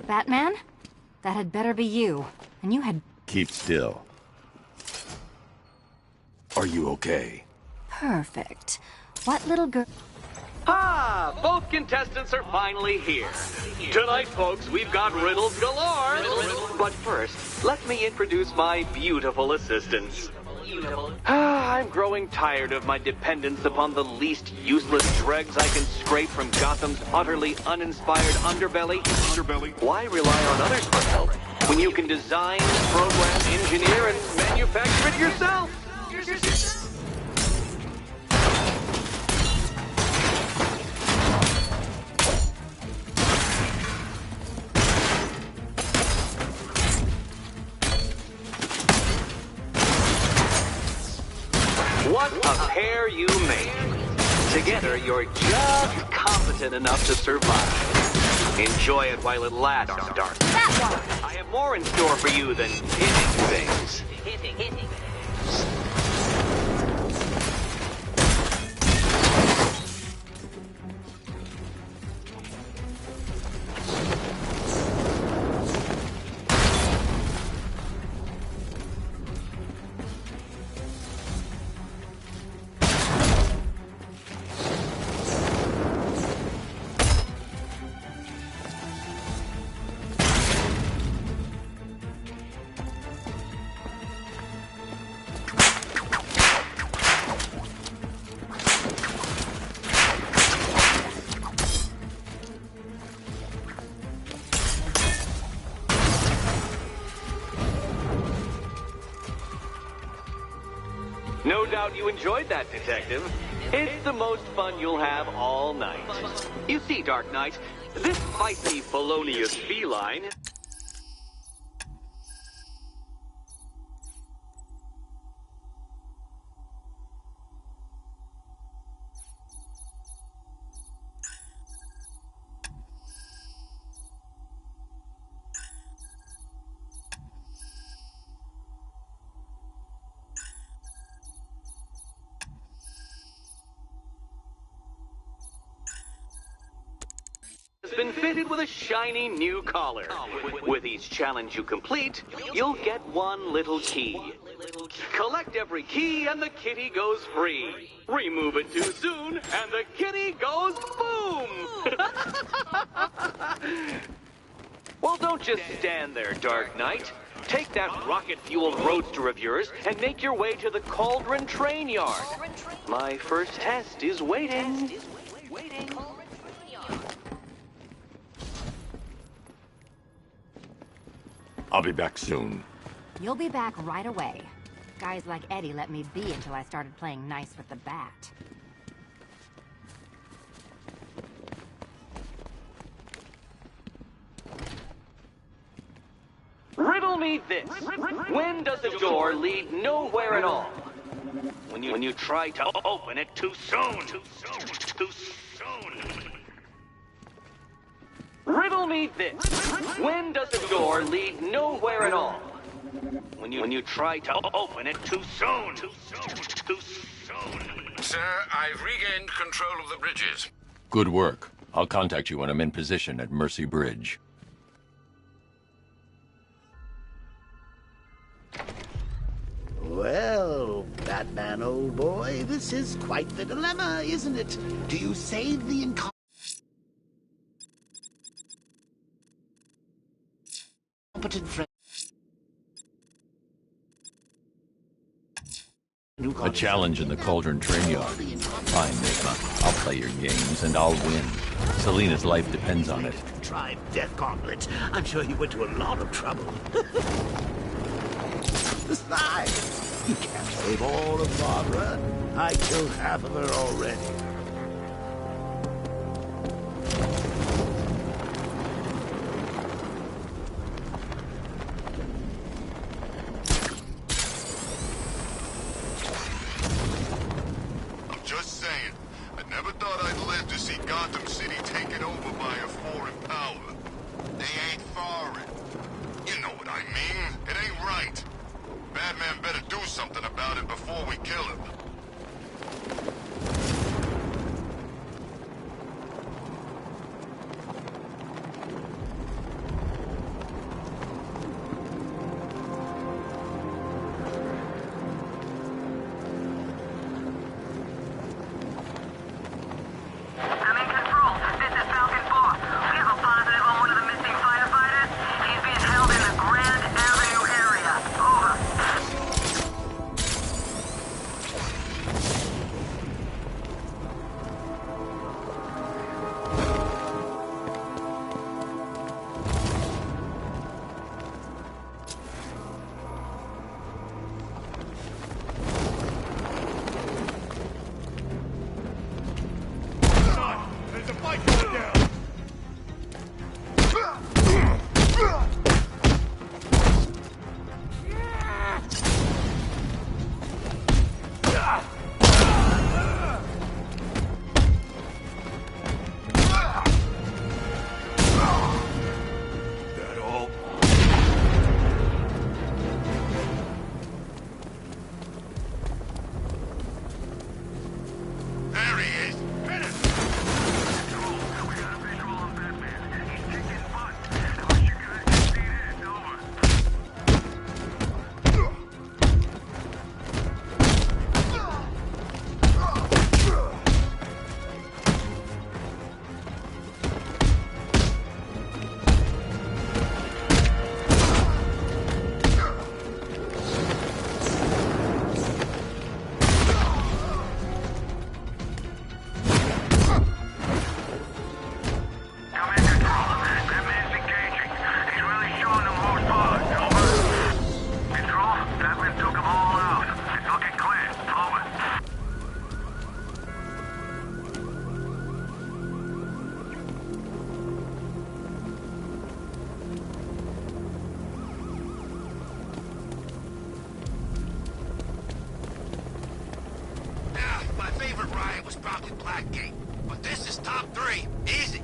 Batman? That had better be you. And you had... Keep still. Are you okay? Perfect. What little girl... Ah, both contestants are finally here. Tonight, folks, we've got riddles galore. But first, let me introduce my beautiful assistants. I'm growing tired of my dependence upon the least useless dregs I can scrape from Gotham's utterly uninspired underbelly. Why rely on others for help when you can design, program, engineer, and manufacture it yourself? What a pair you make. Together, you're just competent enough to survive. Enjoy it while it lasts, Dark. That one! I have more in store for you than hitting things. No doubt you enjoyed that, Detective. It's the most fun you'll have all night. You see, Dark Knight, this feisty, felonious feline... has been fitted with a shiny new collar. With each challenge you complete, you'll get one little key. Collect every key and the kitty goes free. Remove it too soon and the kitty goes boom! Well, don't just stand there, Dark Knight. Take that rocket-fueled roadster of yours and make your way to the Cauldron Train Yard. My first test is waiting. I'll be back soon. You'll be back right away. Guys like Eddie let me be until I started playing nice with the bat. Riddle me this. When does a door lead nowhere at all? When you try to open it too soon. Too soon. Riddle me this. When does a door lead nowhere at all? When you try to open it too soon. Too soon. Sir, I've regained control of the bridges. Good work. I'll contact you when I'm in position at Mercy Bridge. Well, Batman, old boy, this is quite the dilemma, isn't it? Do you save the incompetent friend? A challenge in the Cauldron Train Yard. Fine, Nigma. I'll play your games, and I'll win. Selina's life depends on it. Tried Death Gauntlet. I'm sure he went to a lot of trouble. Besides, you can't save all of Barbara. I killed half of her already. I'm just saying, I never thought I'd live to see Gotham City taken over by a foreign power. They ain't foreign. You know what I mean. It ain't right. Batman better do something about it before we kill him. That all? There he is! Hit him! We got a visual on Batman. He's kicking butt. I wish you guys could see this. Over. Come in, control. Batman's engaging. He's really showing them who's boss. Over. Control, Batman took them all out. It's looking clear. Over. My favorite riot was probably Blackgate, but this is top 3. Easy.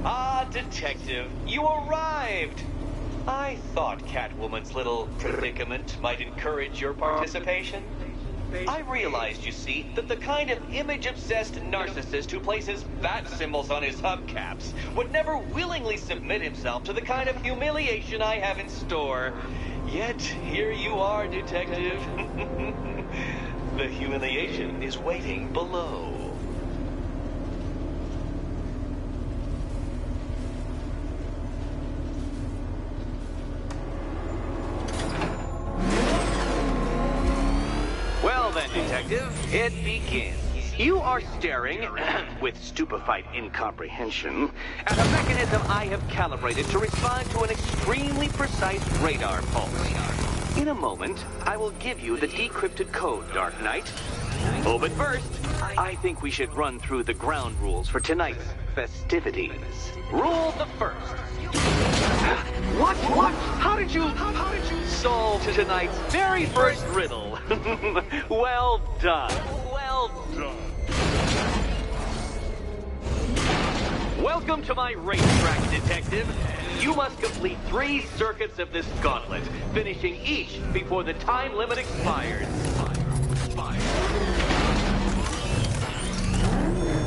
Ah, Detective, you arrived! I thought Catwoman's little predicament might encourage your participation. I realized, you see, that the kind of image-obsessed narcissist who places bat symbols on his hubcaps would never willingly submit himself to the kind of humiliation I have in store. Yet, here you are, Detective. The humiliation is waiting below. Well then, Detective, it begins. You are staring, with stupefied incomprehension, at a mechanism I have calibrated to respond to an extremely precise radar pulse. In a moment, I will give you the decrypted code, Dark Knight. Oh, but first, I think we should run through the ground rules for tonight's festivities. Rule the first. What? How did you solve tonight's very first riddle? Well done. Welcome to my racetrack, Detective. You must complete 3 circuits of this gauntlet, finishing each before the time limit expires.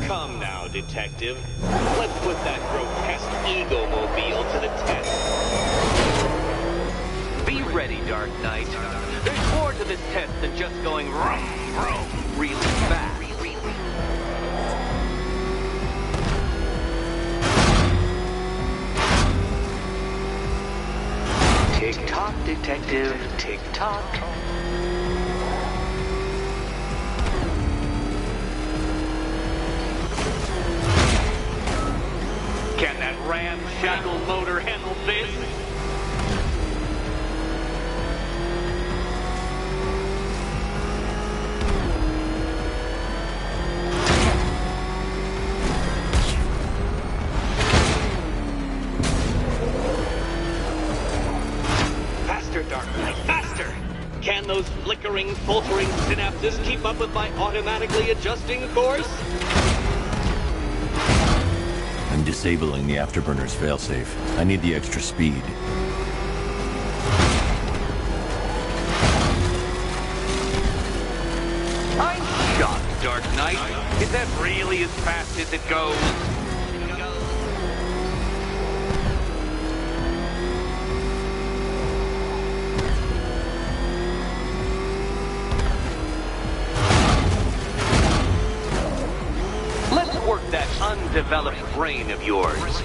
Come now, Detective. Let's put that grotesque ego-mobile to the test. Be ready, Dark Knight. There's more to this test than just going vroom, vroom, really fast. Tick-tock, Detective, tick-tock. Can that ramshackle motor handle this? Faster, Dark Knight, faster! Can those flickering, faltering synapses keep up with my automatically adjusting course? I'm disabling the afterburner's failsafe. I need the extra speed. I'm shocked, Dark Knight. Is that really as fast as it goes? Let's work that undeveloped brain of yours.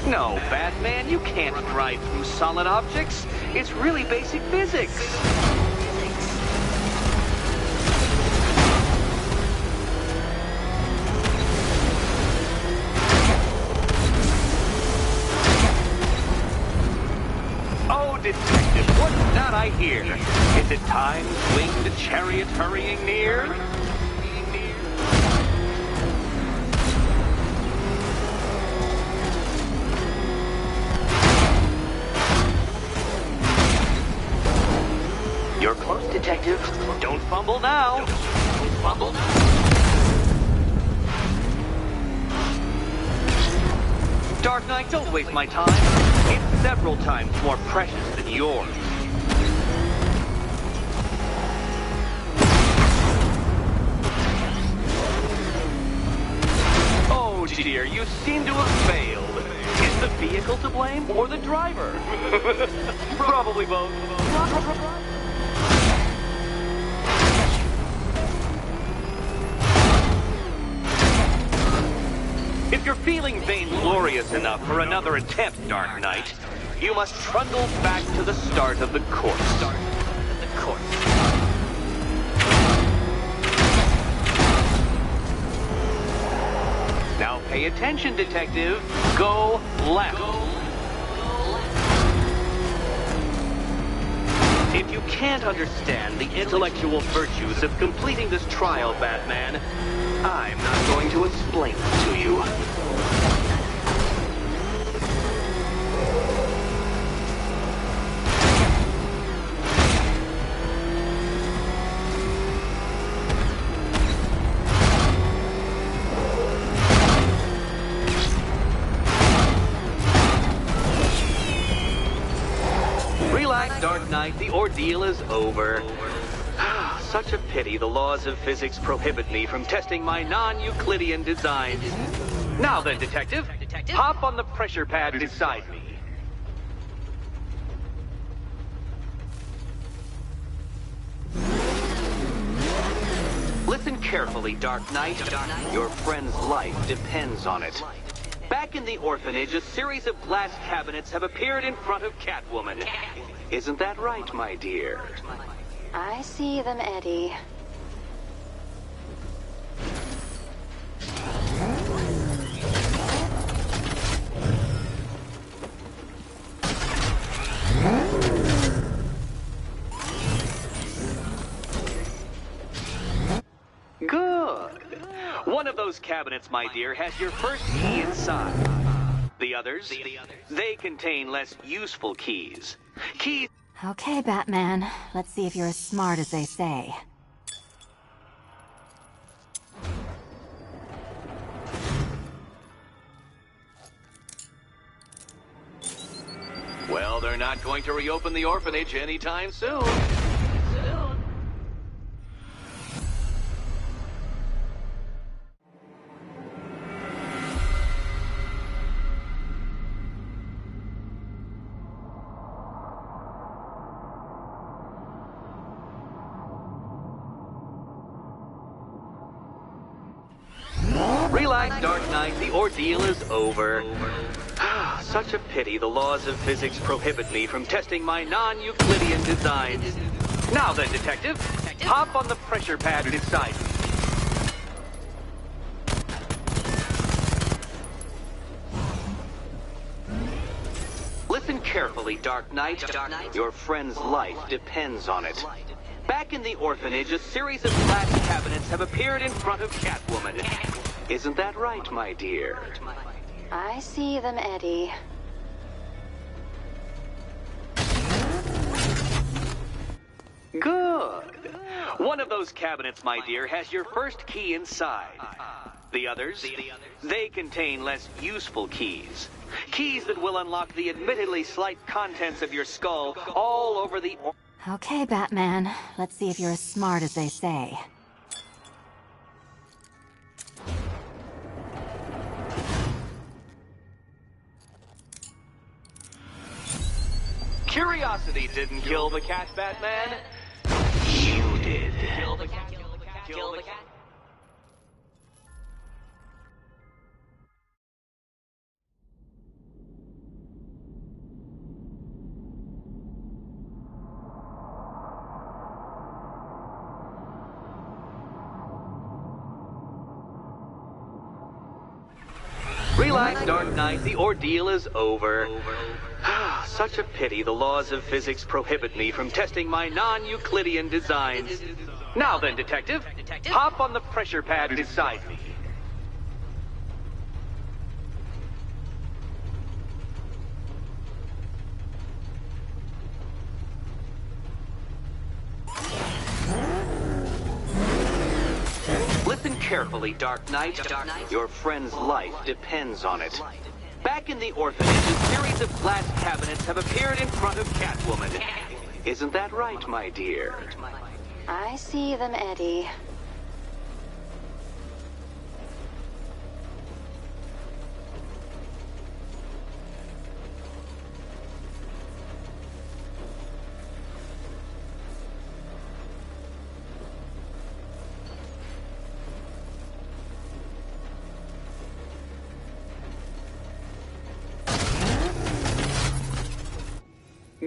No, Batman, you can't drive through solid objects. It's really basic physics. Oh, Detective, what's that I hear? Is it time's winged chariot hurrying near? You're close, Detective. Don't fumble now. Don't fumble now. Dark Knight, don't waste my time. It's several times more precious than yours. Oh dear, you seem to have failed. Is the vehicle to blame or the driver? Probably both. If you're feeling vainglorious enough for another attempt, Dark Knight, you must trundle back to the start of the course. Now pay attention, Detective. Go left. If you can't understand the intellectual virtues of completing this trial, Batman, I'm not going to explain it to you. Relax, Dark Knight. The ordeal is over. Such a pity the laws of physics prohibit me from testing my non-Euclidean designs. Now then, Detective, hop on the pressure pad beside me. Listen carefully, Dark Knight. Your friend's life depends on it. Back in the orphanage, a series of glass cabinets have appeared in front of Catwoman. Isn't that right, my dear? I see them, Eddie. Good. One of those cabinets, my dear, has your first key inside. The others, they contain less useful keys. Keys... Okay, Batman. Let's see if you're as smart as they say. Well, they're not going to reopen the orphanage anytime soon. Relax, Dark Knight. The ordeal is over. Such a pity the laws of physics prohibit me from testing my non-Euclidean designs. Now then, Detective, hop on the pressure pad beside me. Listen carefully, Dark Knight. Your friend's life depends on it. Back in the orphanage, a series of glass cabinets have appeared in front of Catwoman. Isn't that right, my dear? I see them, Eddie. Good. One of those cabinets, my dear, has your first key inside. The others, they contain less useful keys. Keys that will unlock the admittedly slight contents of your skull all over the... Okay, Batman. Let's see if you're as smart as they say. Curiosity didn't kill the cat, Batman. You did. Kill the cat. Kill the cat. Relax, Dark Knight. The ordeal is over. Such a pity the laws of physics prohibit me from testing my non-Euclidean designs. Now then, Detective, hop on the pressure pad beside me. Listen carefully, Dark Knight. Your friend's life depends on it. Back in the orphanage, a series of glass cabinets have appeared in front of Catwoman. Isn't that right, my dear? I see them, Eddie.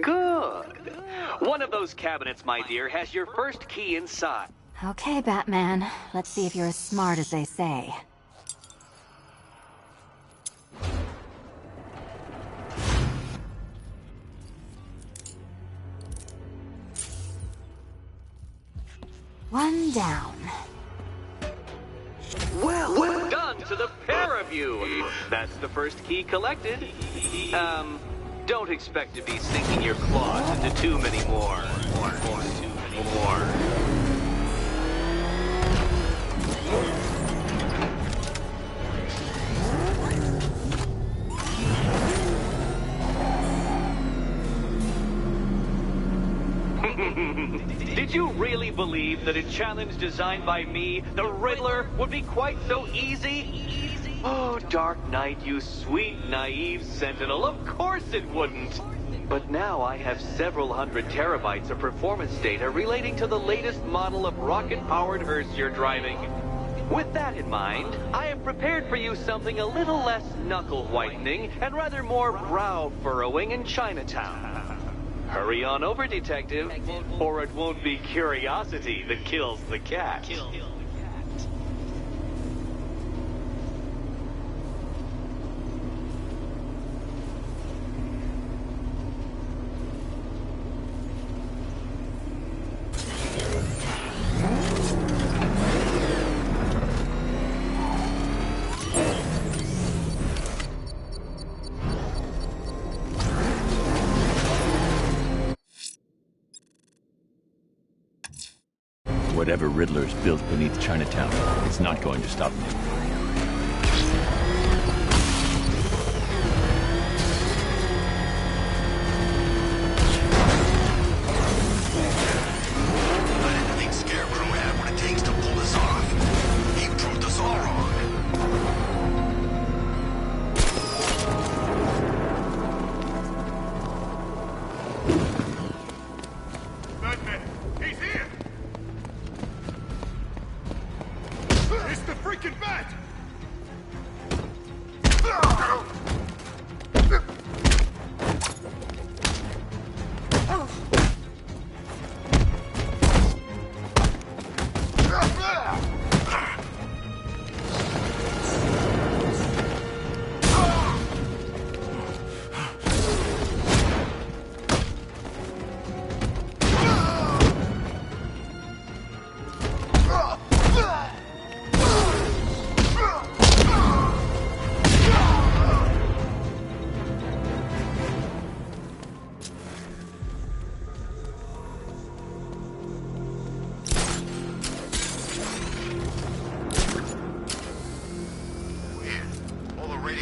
Good. One of those cabinets, my dear, has your first key inside. Okay, Batman. Let's see if you're as smart as they say. One down. Well done to the pair of you. That's the first key collected. Don't expect to be sinking your claws into too many more. Did you really believe that a challenge designed by me, the Riddler, would be quite so easy? Oh, Dark Knight, you sweet, naive sentinel, of course it wouldn't. But now I have several hundred terabytes of performance data relating to the latest model of rocket-powered hearse you're driving. With that in mind, I have prepared for you something a little less knuckle-whitening and rather more brow-furrowing in Chinatown. Hurry on over, Detective, or it won't be curiosity that kills the cat. Whatever Riddler's built beneath Chinatown, it's not going to stop me. I didn't think Scarecrow had what it takes to pull this off. He proved us all wrong. Batman, he's here! It's the freaking bat!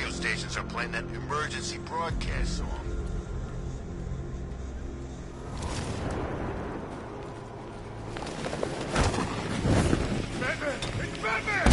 Stations are playing that emergency broadcast song. Batman! It's Batman!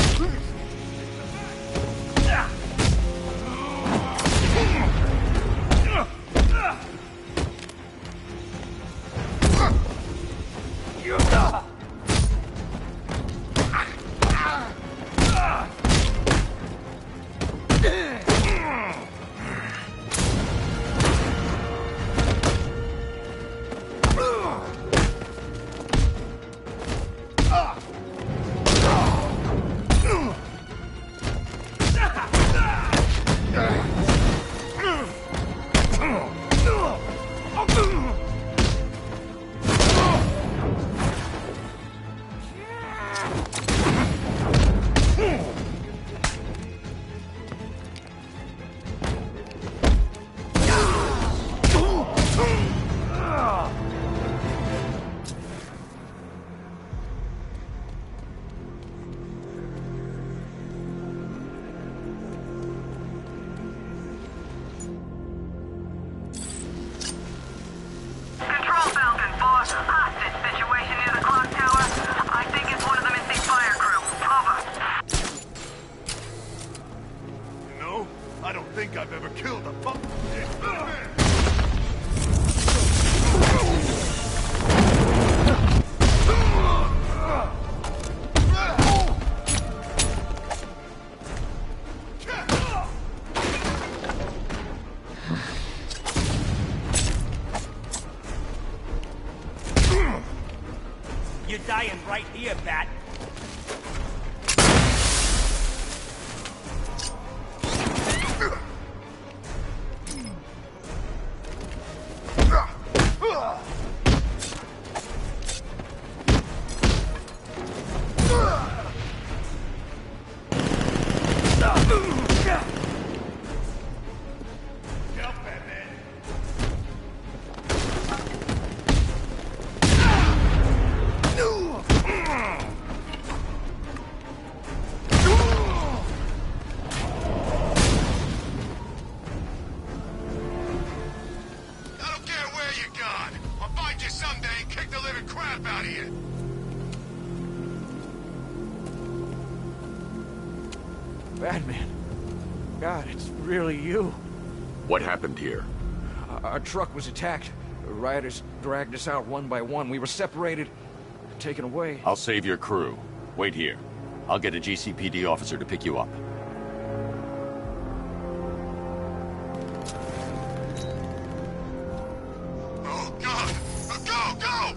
think I've ever killed a puppet. You're dying right here, Bat. Batman. God, it's really you. What happened here? Our truck was attacked. Rioters dragged us out one by one. We were separated, taken away. I'll save your crew. Wait here. I'll get a GCPD officer to pick you up. Oh, God! Go, go!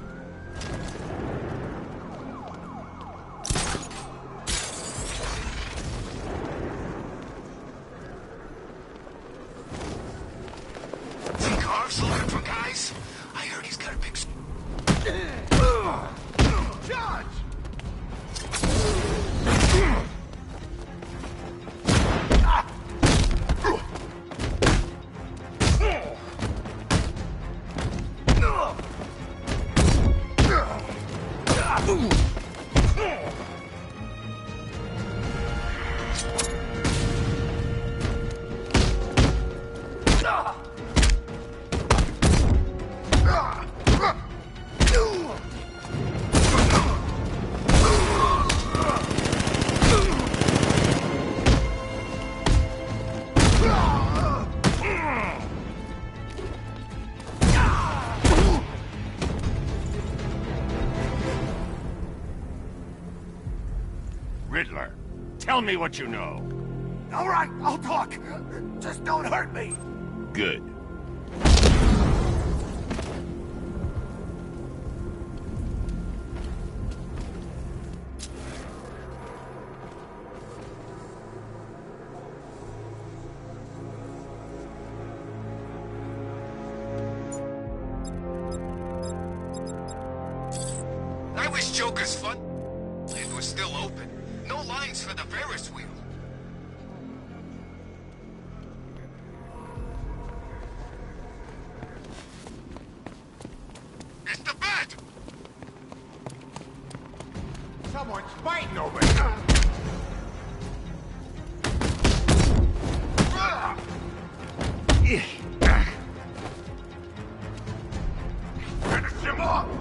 Carv's looking for guys? I heard he's got a big... Judge! Riddler, tell me what you know. All right, I'll talk. Just don't hurt me. Good. I wish Joker's fun it was still open. No lines for the Ferris wheel. It's the Bat! Someone's fighting over here. Finish him off!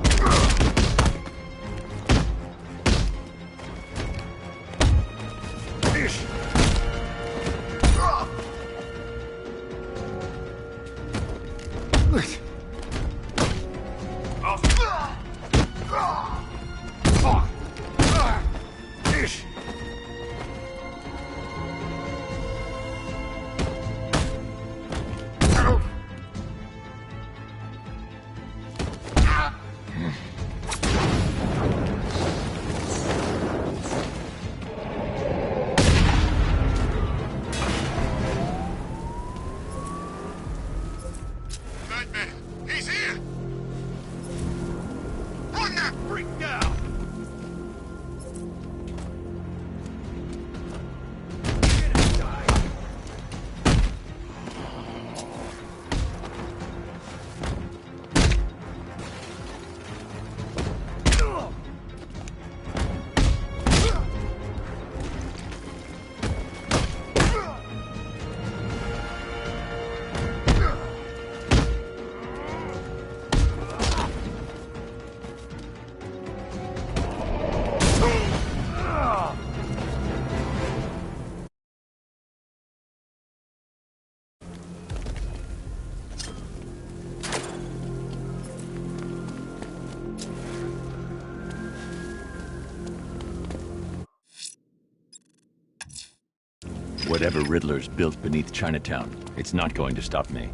Whatever Riddler's built beneath Chinatown, it's not going to stop me.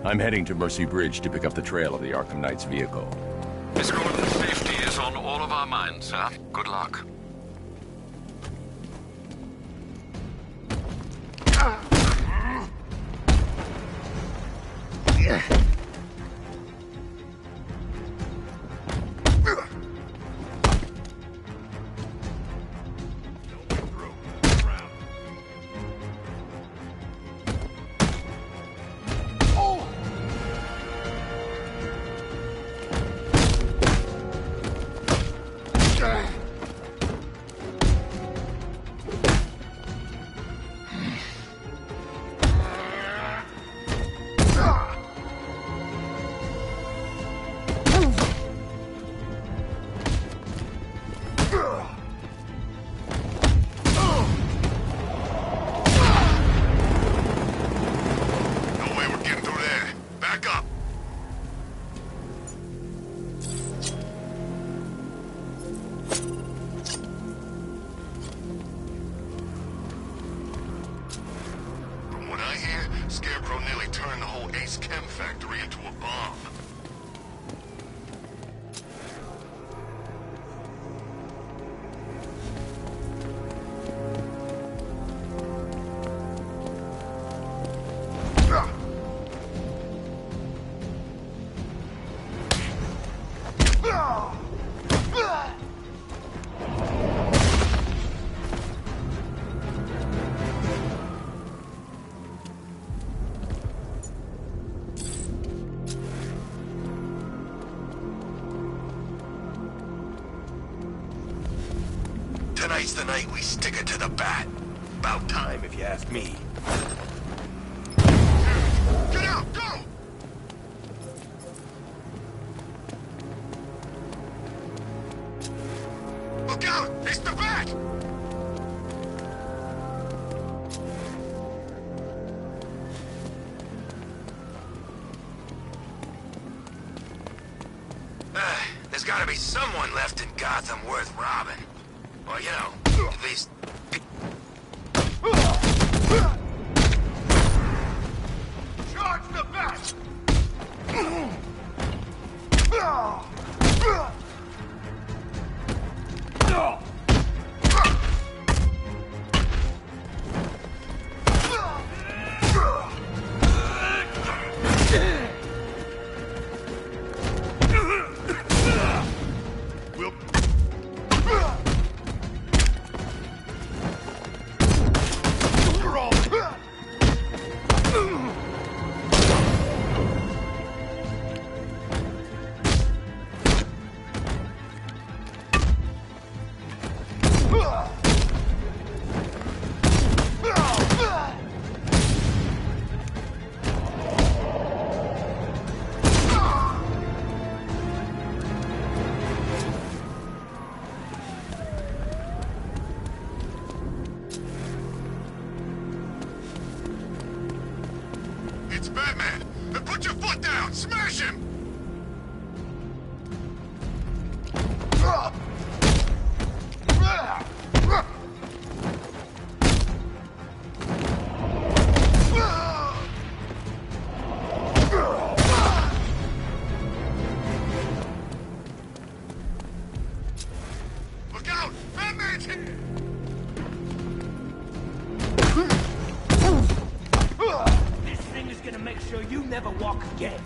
I'm heading to Mercy Bridge to pick up the trail of the Arkham Knight's vehicle. Miss Gordon's safety is on all of our minds, sir. Good luck. Tonight's the night we stick it to the bat. About time, if you ask me. Get out! Go! Look out! It's the bat! There's gotta be someone left in Gotham worth robbing. Or, you know, at least... Charge the bat! It's Batman! Then put your foot down! Smash him! Look out! Batman's here! This thing is gonna make sure you never walk again.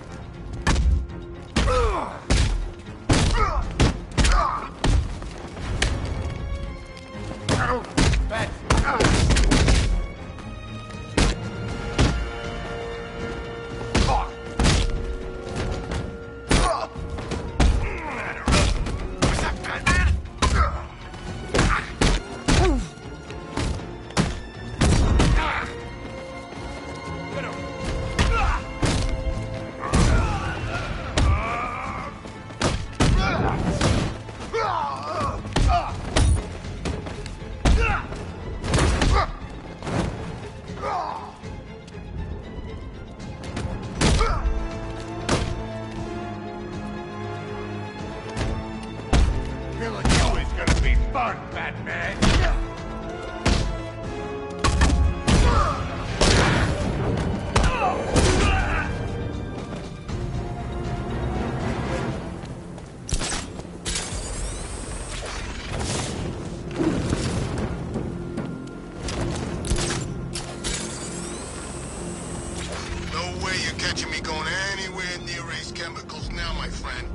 way you're catching me going anywhere near Ace Chemicals now, my friend.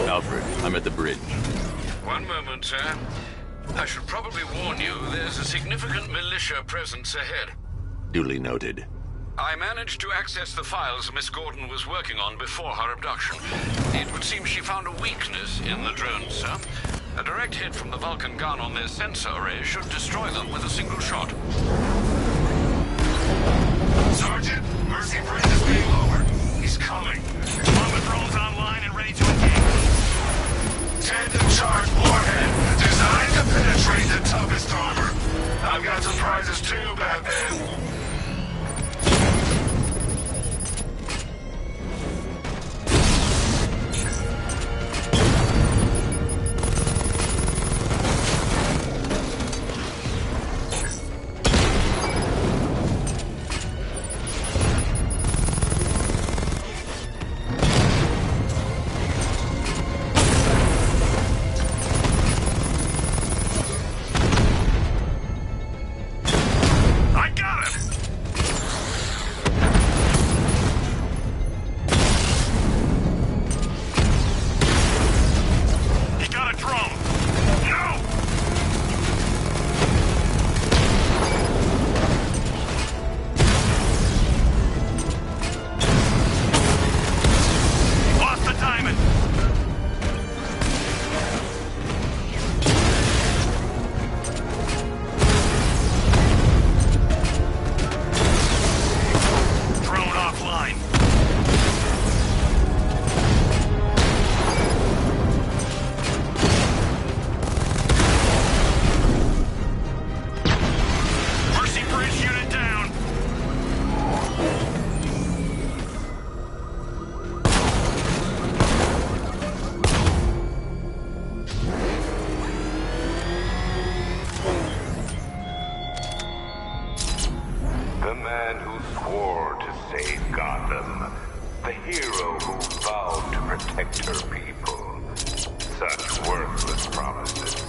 Alfred, I'm at the bridge. One moment, sir. I should probably warn you, there's a significant militia presence ahead. Duly noted. I managed to access the files Miss Gordon was working on before her abduction. It would seem she found a weakness in the drones, sir. A direct hit from the Vulcan gun on their sensor array should destroy them with a single shot. Sergeant, Mercy Bridge is being lowered. He's coming. Bomber drones online and ready to engage. Tandem charge warhead, designed to penetrate the toughest armor. I've got surprises too, Batman. The man who swore to save Gotham. The hero who vowed to protect her people. Such worthless promises.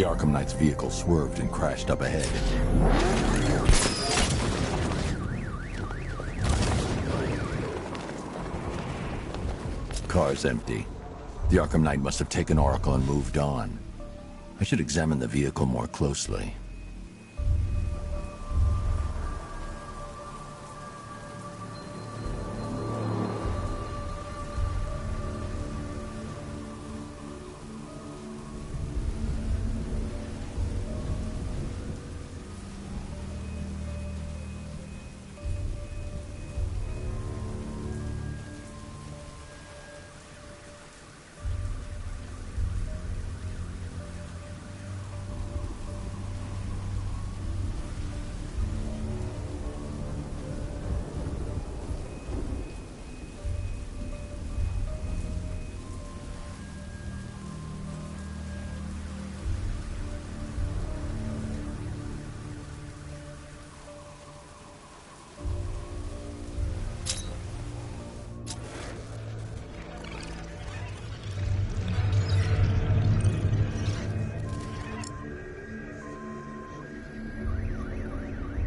The Arkham Knight's vehicle swerved and crashed up ahead. Car's empty. The Arkham Knight must have taken Oracle and moved on. I should examine the vehicle more closely.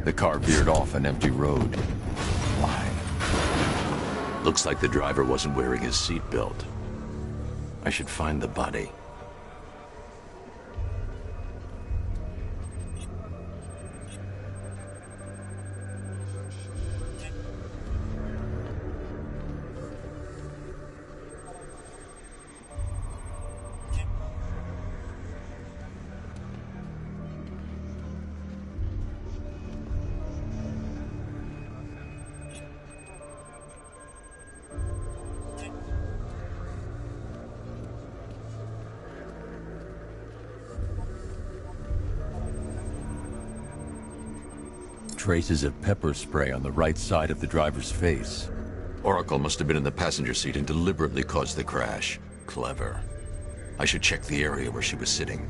The car veered off an empty road. Why? Looks like the driver wasn't wearing his seatbelt. I should find the body. Traces of pepper spray on the right side of the driver's face. Oracle must have been in the passenger seat and deliberately caused the crash. Clever. I should check the area where she was sitting.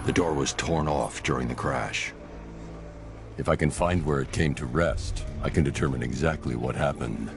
The door was torn off during the crash. If I can find where it came to rest, I can determine exactly what happened.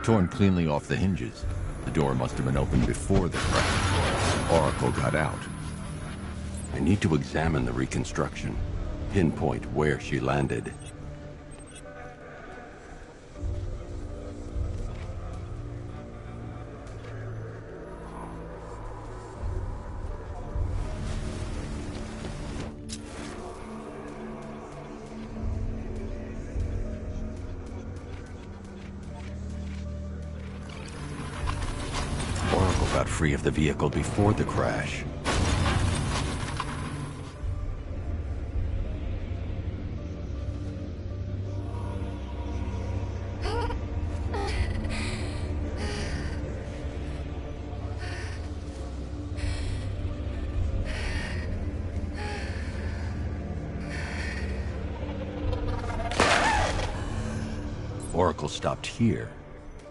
Torn cleanly off the hinges. The door must have been opened before the crash. Oracle got out. I need to examine the reconstruction, pinpoint where she landed. Oracle got free of the vehicle before the crash. Oracle stopped here.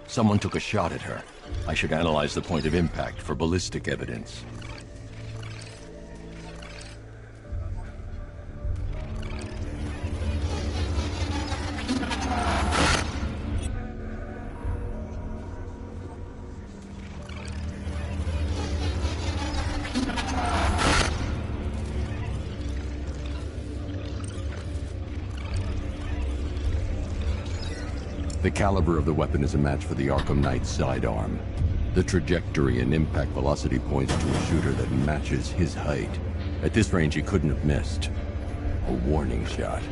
Someone took a shot at her. I should analyze the point of impact for ballistic evidence. The caliber of the weapon is a match for the Arkham Knight's sidearm. The trajectory and impact velocity points to a shooter that matches his height. At this range, he couldn't have missed. A warning shot.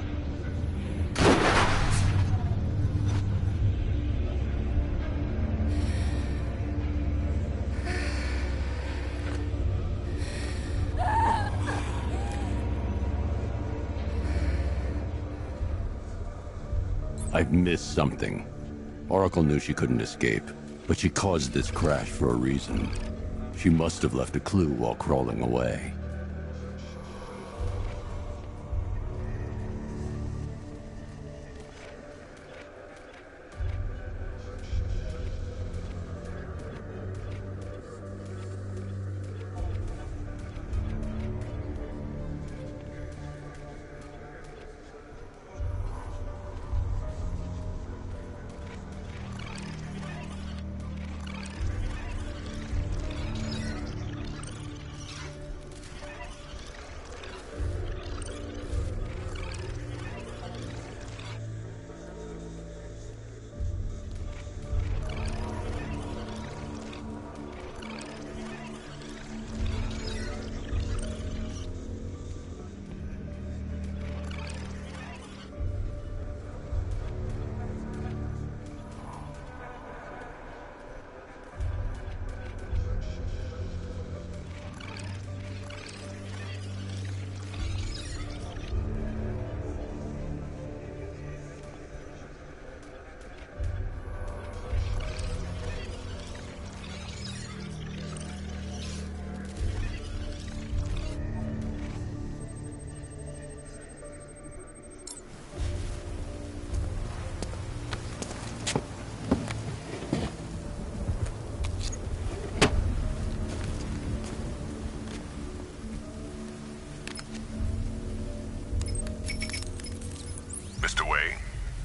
I've missed something. Oracle knew she couldn't escape, but she caused this crash for a reason. She must have left a clue while crawling away.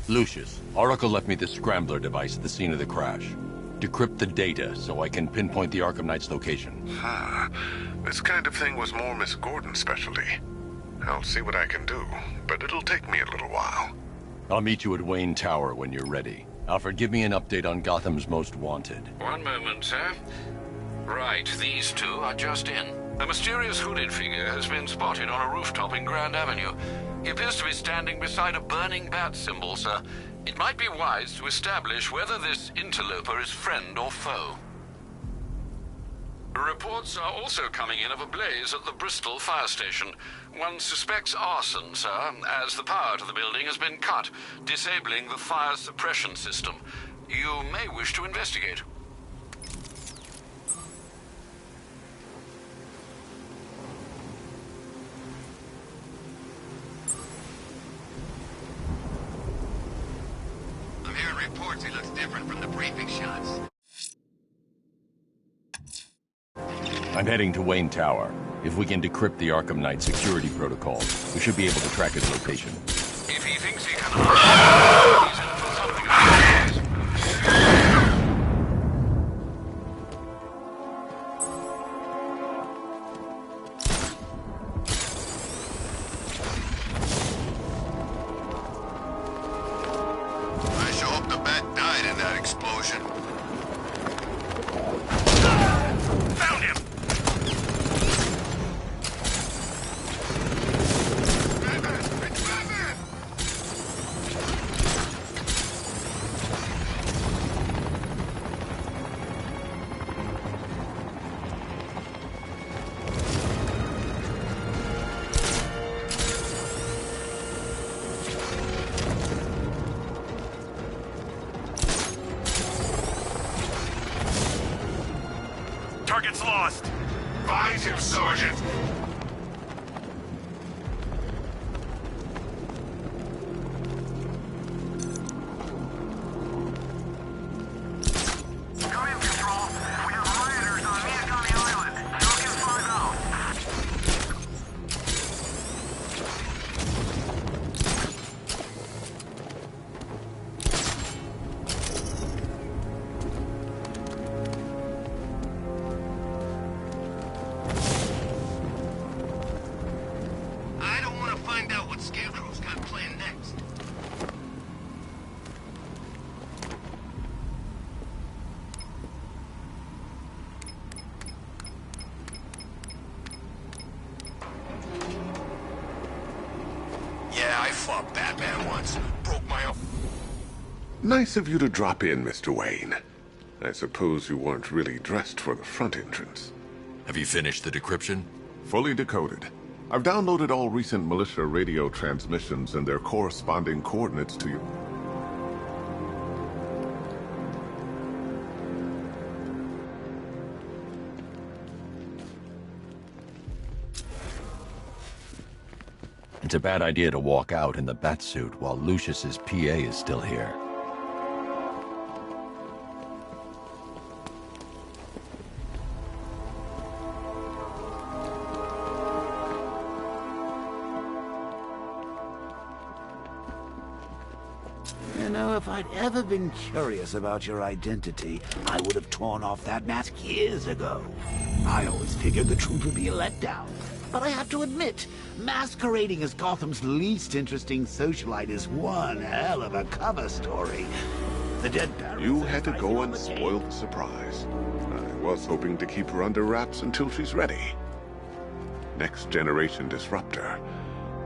Lucius, Oracle left me the scrambler device at the scene of the crash. Decrypt the data so I can pinpoint the Arkham Knight's location. This kind of thing was more Miss Gordon's specialty. I'll see what I can do, but it'll take me a little while. I'll meet you at Wayne Tower when you're ready. Alfred, give me an update on Gotham's Most Wanted. One moment, sir. Right, these two are just in. A mysterious hooded figure has been spotted on a rooftop in Grand Avenue. He appears to be standing beside a burning bat symbol, sir. It might be wise to establish whether this interloper is friend or foe. Reports are also coming in of a blaze at the Bristol fire station. One suspects arson, sir, as the power to the building has been cut, disabling the fire suppression system. You may wish to investigate. I'm hearing reports he looks different from the briefing shots. I'm heading to Wayne Tower. If we can decrypt the Arkham Knight security protocol, we should be able to track his location. If he thinks he can he's in for something of target's lost. Find him, Sergeant. Come in, Control. We have rioters on Miyagami Island. Falcon 5 out. I don't want to find out what Scarecrow's got planned next. Yeah, I fought Batman once. Broke my own. Nice of you to drop in, Mr. Wayne. I suppose you weren't really dressed for the front entrance. Have you finished the decryption? Fully decoded. I've downloaded all recent militia radio transmissions and their corresponding coordinates to you. It's a bad idea to walk out in the Batsuit while Lucius's PA is still here. You know, if I'd ever been curious about your identity, I would have torn off that mask years ago. I always figured the truth would be a letdown. But I have to admit, masquerading as Gotham's least interesting socialite is one hell of a cover story. The dead Baron You says had to icing go on and the cake. spoil the surprise. I was hoping to keep her under wraps until she's ready. Next generation disruptor.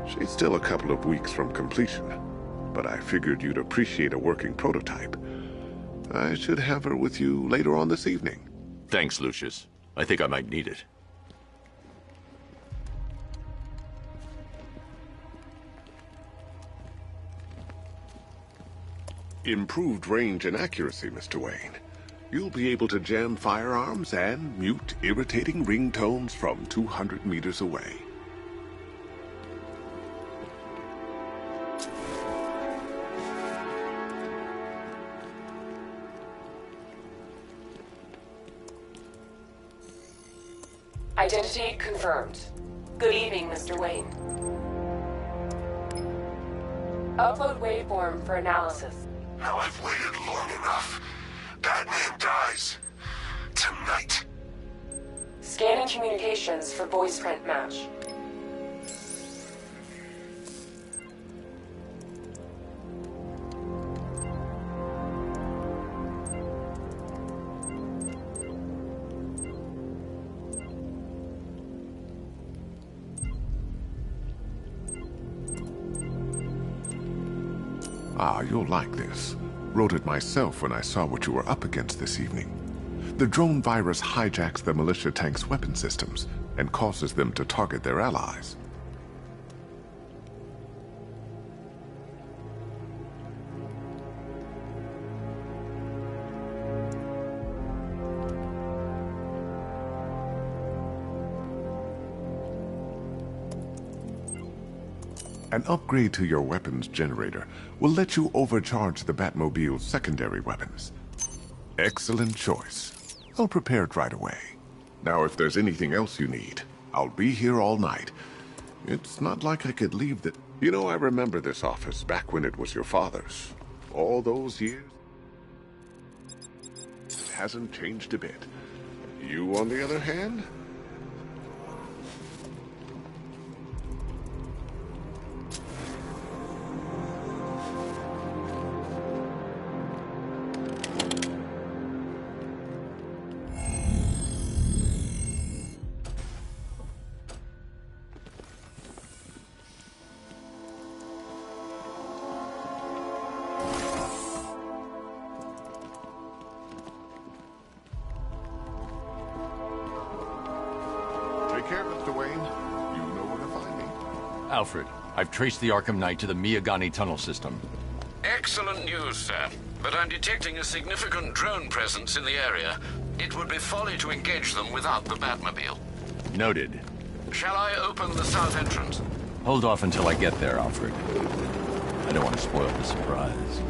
She's still a couple of weeks from completion, but I figured you'd appreciate a working prototype. I should have her with you later on this evening. Thanks, Lucius. I think I might need it. Improved range and accuracy, Mr. Wayne. You'll be able to jam firearms and mute irritating ringtones from 200 meters away. Identity confirmed. Good evening, Mr. Wayne. Upload waveform for analysis. Now I've waited long enough. Batman dies. Tonight. Scanning communications for voice print match. Ah, you'll like this. Wrote it myself when I saw what you were up against this evening. The drone virus hijacks the militia tank's weapon systems and causes them to target their allies. An upgrade to your weapons generator will let you overcharge the Batmobile's secondary weapons. Excellent choice. I'll prepare it right away. Now, if there's anything else you need, I'll be here all night. It's not like I could leave the... You know, I remember this office back when it was your father's. All those years. It hasn't changed a bit. You, on the other hand... Take care, Mr. Wayne. You know where to find me. Alfred, I've traced the Arkham Knight to the Miyagani tunnel system. Excellent news, sir. But I'm detecting a significant drone presence in the area. It would be folly to engage them without the Batmobile. Noted. Shall I open the south entrance? Hold off until I get there, Alfred. I don't want to spoil the surprise.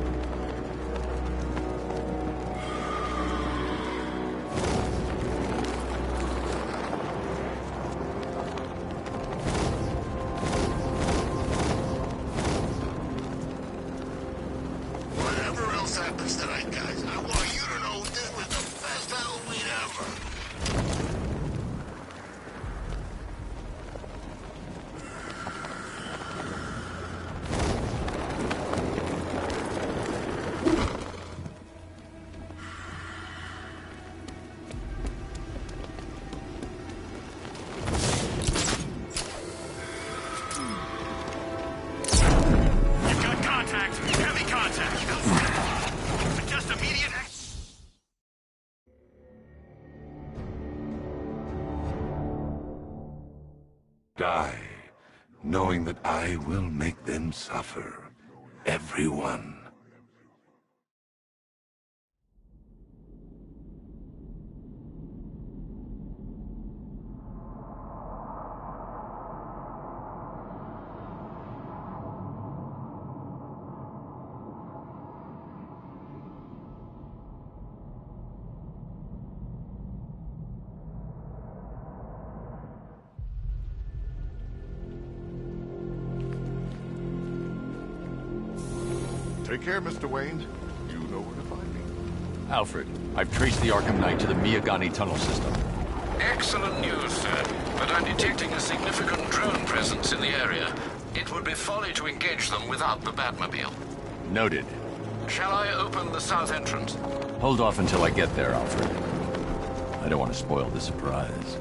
Whatever else happens tonight, guys, I want you to know this was the best Halloween ever. You've got contact. Heavy contact. Suggest immediate Die, knowing that I will make them suffer. Everyone. Take care, Mr. Wayne. You know where to find me. Alfred, I've traced the Arkham Knight to the Miyagani tunnel system. Excellent news, sir. But I'm detecting a significant drone presence in the area. It would be folly to engage them without the Batmobile. Noted. Shall I open the south entrance? Hold off until I get there, Alfred. I don't want to spoil the surprise.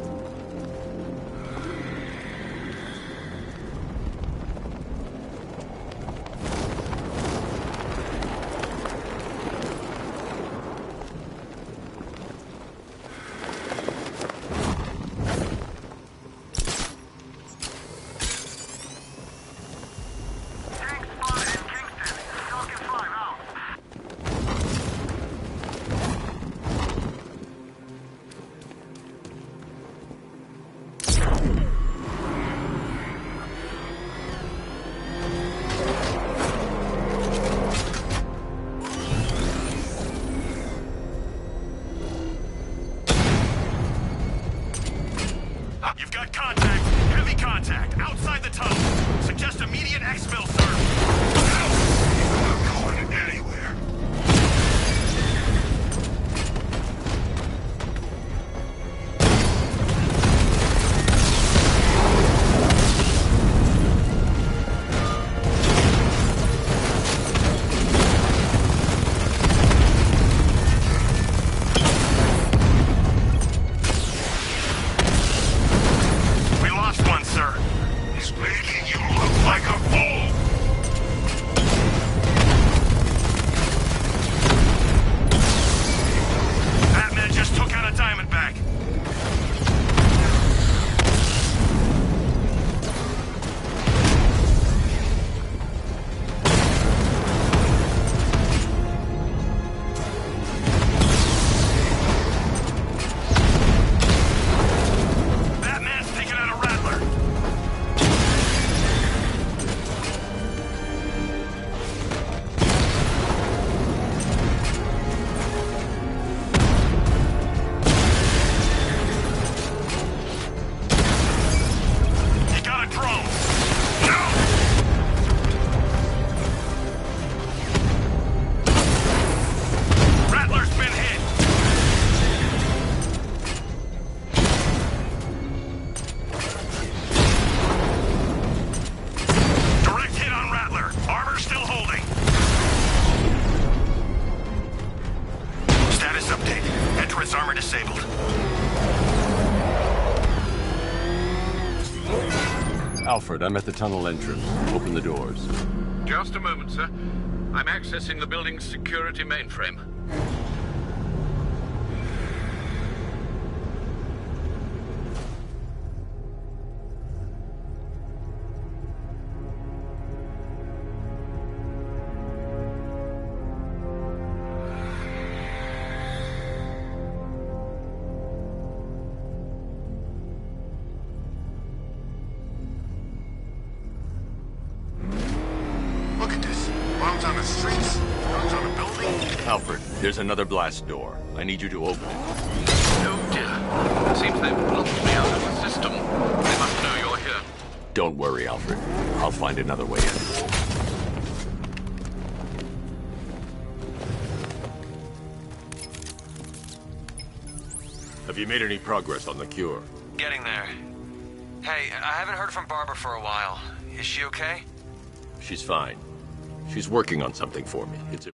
You've got contact. Heavy contact. Outside the tunnel. Suggest immediate exfil, sir. I'm not going anywhere. We lost one, sir. He's making you look like a fool. Batman just took out a Diamondback. Batman's taking out a Rattler. He got a drone. No! Rattler's been hit. Direct hit on Rattler. Armor still holding. Status update. Entrance armor disabled. Alfred, I'm at the tunnel entrance. Open the doors. Just a moment, sir. I'm accessing the building's security mainframe. There's another blast door. I need you to open it. Oh dear. Seems they've blocked me out of the system. They must know you're here. Don't worry, Alfred. I'll find another way in. Have you made any progress on the cure? Getting there. Hey, I haven't heard from Barbara for a while. Is she okay? She's fine. She's working on something for me. It's a